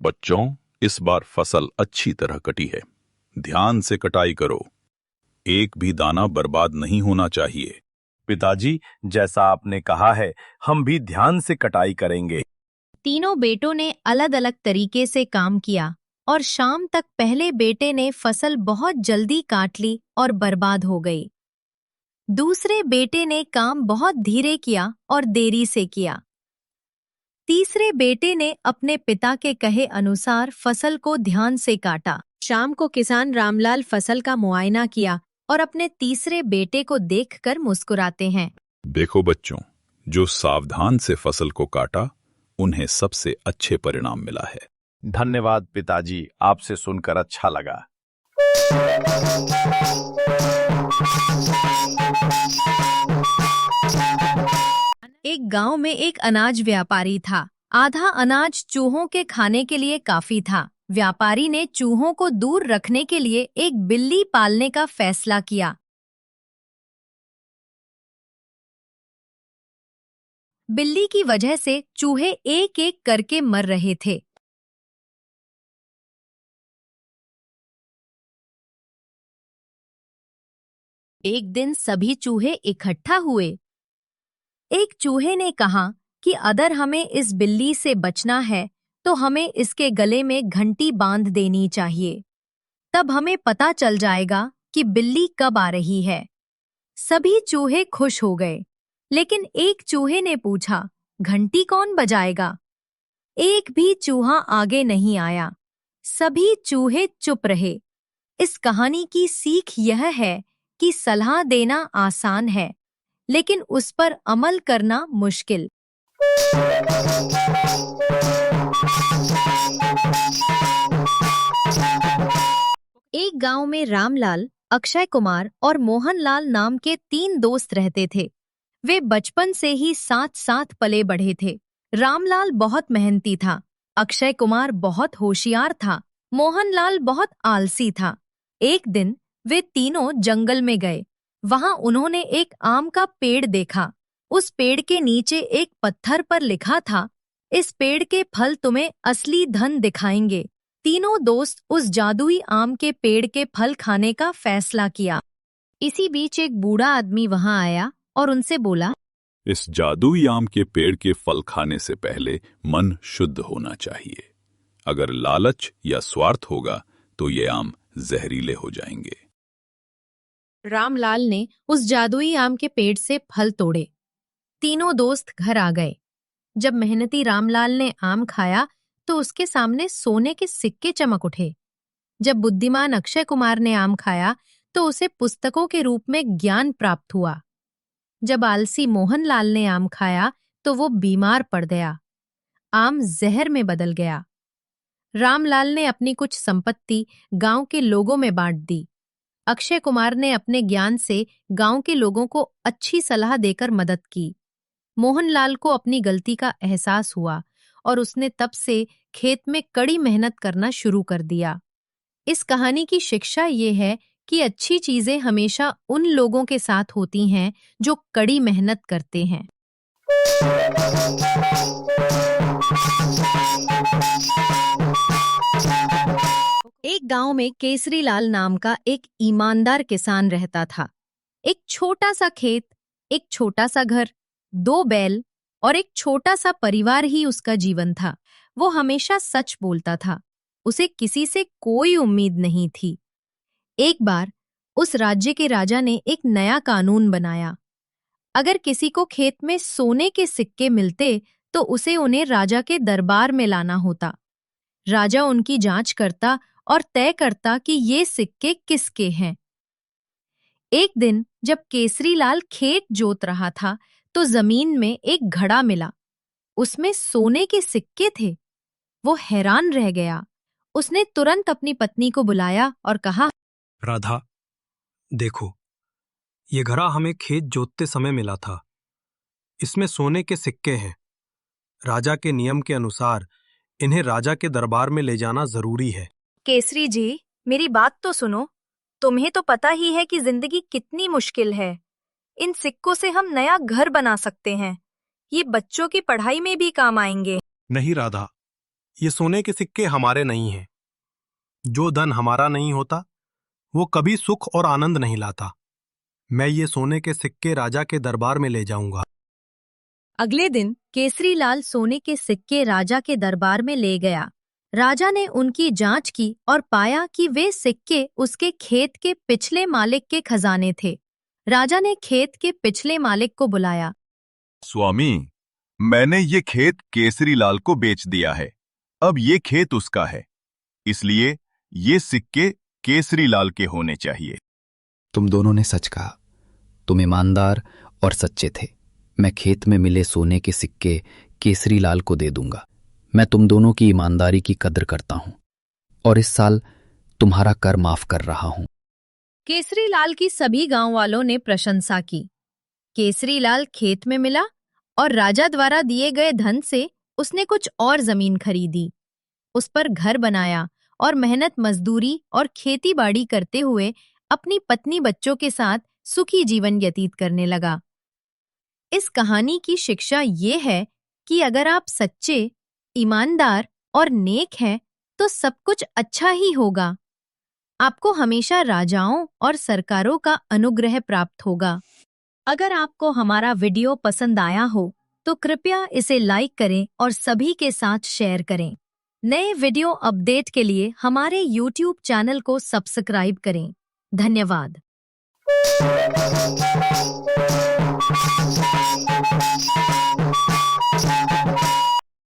बच्चों, इस बार फसल अच्छी तरह कटी है। ध्यान से कटाई करो। एक भी दाना बर्बाद नहीं होना चाहिए। पिताजी, जैसा आपने कहा है, हम भी ध्यान से कटाई करेंगे। तीनों बेटों ने अलग अलग तरीके से काम किया और शाम तक पहले बेटे ने फसल बहुत जल्दी काट ली और बर्बाद हो गई। दूसरे बेटे ने काम बहुत धीरे किया और देरी से किया। तीसरे बेटे ने अपने पिता के कहे अनुसार फसल को ध्यान से काटा। शाम को किसान रामलाल फसल का मुआयना किया और अपने तीसरे बेटे को देखकर मुस्कुराते हैं। देखो बच्चों, जो सावधान से फसल को काटा, उन्हें सबसे अच्छे परिणाम मिला है। धन्यवाद पिताजी, आपसे सुनकर अच्छा लगा। एक गांव में एक अनाज व्यापारी था। आधा अनाज चूहों के खाने के लिए काफी था। व्यापारी ने चूहों को दूर रखने के लिए एक बिल्ली पालने का फैसला किया। बिल्ली की वजह से चूहे एक एक करके मर रहे थे। एक दिन सभी चूहे इकट्ठा हुए। एक चूहे ने कहा कि अगर हमें इस बिल्ली से बचना है तो हमें इसके गले में घंटी बांध देनी चाहिए। तब हमें पता चल जाएगा कि बिल्ली कब आ रही है। सभी चूहे खुश हो गए, लेकिन एक चूहे ने पूछा, घंटी कौन बजाएगा? एक भी चूहा आगे नहीं आया। सभी चूहे चुप रहे। इस कहानी की सीख यह है कि सलाह देना आसान है, लेकिन उस पर अमल करना मुश्किल। एक गांव में रामलाल, अक्षय कुमार और मोहनलाल नाम के 3 दोस्त रहते थे। वे बचपन से ही साथ साथ पले बढ़े थे। रामलाल बहुत मेहनती था, अक्षय कुमार बहुत होशियार था, मोहनलाल बहुत आलसी था। एक दिन वे तीनों जंगल में गए। वहां उन्होंने एक आम का पेड़ देखा। उस पेड़ के नीचे एक पत्थर पर लिखा था, इस पेड़ के फल तुम्हें असली धन दिखाएंगे। तीनों दोस्त उस जादुई आम के पेड़ के फल खाने का फैसला किया। इसी बीच एक बूढ़ा आदमी वहां आया और उनसे बोला, इस जादुई आम के पेड़ के फल खाने से पहले मन शुद्ध होना चाहिए। अगर लालच या स्वार्थ होगा तो ये आम जहरीले हो जाएंगे। रामलाल ने उस जादुई आम के पेड़ से फल तोड़े। तीनों दोस्त घर आ गए। जब मेहनती रामलाल ने आम खाया तो उसके सामने सोने के सिक्के चमक उठे। जब बुद्धिमान अक्षय कुमार ने आम खाया तो उसे पुस्तकों के रूप में ज्ञान प्राप्त हुआ। जब आलसी मोहनलाल ने आम खाया तो वो बीमार पड़ गया। आम जहर में बदल गया। रामलाल ने अपनी कुछ संपत्ति गांव के लोगों में बांट दी। अक्षय कुमार ने अपने ज्ञान से गांव के लोगों को अच्छी सलाह देकर मदद की। मोहनलाल को अपनी गलती का एहसास हुआ और उसने तब से खेत में कड़ी मेहनत करना शुरू कर दिया। इस कहानी की शिक्षा ये है कि अच्छी चीजें हमेशा उन लोगों के साथ होती हैं जो कड़ी मेहनत करते हैं। एक गांव में केसरीलाल नाम का एक ईमानदार किसान रहता था। एक छोटा सा खेत, एक छोटा सा घर, 2 बैल और एक छोटा सा परिवार ही उसका जीवन था। वो हमेशा सच बोलता था। उसे किसी से कोई उम्मीद नहीं थी। एक बार उस राज्य के राजा ने एक नया कानून बनाया। अगर किसी को खेत में सोने के सिक्के मिलते तो उसे उन्हें राजा के दरबार में लाना होता। राजा उनकी जांच करता और तय करता कि ये सिक्के किसके हैं। एक दिन जब केसरीलाल खेत जोत रहा था तो जमीन में एक घड़ा मिला। उसमें सोने के सिक्के थे। वो हैरान रह गया। उसने तुरंत अपनी पत्नी को बुलाया और कहा, राधा, देखो, ये घड़ा हमें खेत जोतते समय मिला था। इसमें सोने के सिक्के हैं। राजा के नियम के अनुसार इन्हें राजा के दरबार में ले जाना जरूरी है। केसरी जी, मेरी बात तो सुनो। तुम्हें तो पता ही है कि जिंदगी कितनी मुश्किल है। इन सिक्कों से हम नया घर बना सकते हैं। ये बच्चों की पढ़ाई में भी काम आएंगे। नहीं राधा, ये सोने के सिक्के हमारे नहीं हैं। जो धन हमारा नहीं होता वो कभी सुख और आनंद नहीं लाता। मैं ये सोने के सिक्के राजा के दरबार में ले जाऊंगा। अगले दिन केसरी लाल सोने के सिक्के राजा के दरबार में ले गया। राजा ने उनकी जांच की और पाया कि वे सिक्के उसके खेत के पिछले मालिक के खजाने थे। राजा ने खेत के पिछले मालिक को बुलाया। स्वामी, मैंने ये खेत केसरी लाल को बेच दिया है। अब ये खेत उसका है, इसलिए ये सिक्के केसरी लाल के होने चाहिए। तुम दोनों ने सच कहा। तुम ईमानदार और सच्चे थे। मैं खेत में मिले सोने के सिक्के केसरी लाल को दे दूंगा। मैं तुम दोनों की ईमानदारी की कद्र करता हूं और इस साल तुम्हारा कर माफ कर रहा हूं। केसरी लाल की सभी गांव वालों ने प्रशंसा की। केसरी लाल खेत में मिला और राजा द्वारा दिए गए धन से उसने कुछ और जमीन खरीदी, उस पर घर बनाया और मेहनत मजदूरी और खेती बाड़ी करते हुए अपनी पत्नी बच्चों के साथ सुखी जीवन व्यतीत करने लगा। इस कहानी की शिक्षा ये है कि अगर आप सच्चे, ईमानदार और नेक हैं तो सब कुछ अच्छा ही होगा। आपको हमेशा राजाओं और सरकारों का अनुग्रह प्राप्त होगा। अगर आपको हमारा वीडियो पसंद आया हो तो कृपया इसे लाइक करें और सभी के साथ शेयर करें। नए वीडियो अपडेट के लिए हमारे YouTube चैनल को सब्सक्राइब करें। धन्यवाद।